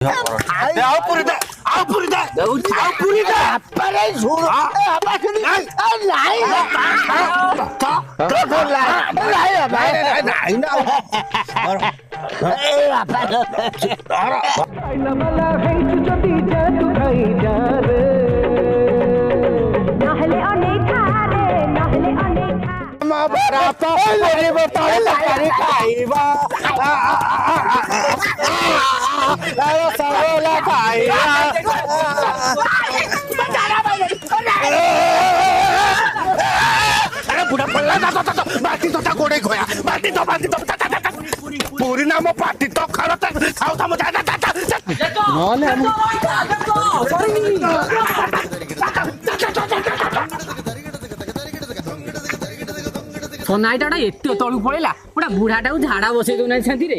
आओ पूरी दे आओ पूरी दे आओ पूरी दे अपने छोड़ नहीं पूरी नाम पार्टी तो खाओ खाओ तो मजा ସନାଇଟା ଏତେ ତଳକୁ ପଳେଇଲା ପୁରା ବୁଢାଟାକୁ ଝାଡା ବସେଇ ଦଉନାହାନ୍ତି ଶାନ୍ତିରେ।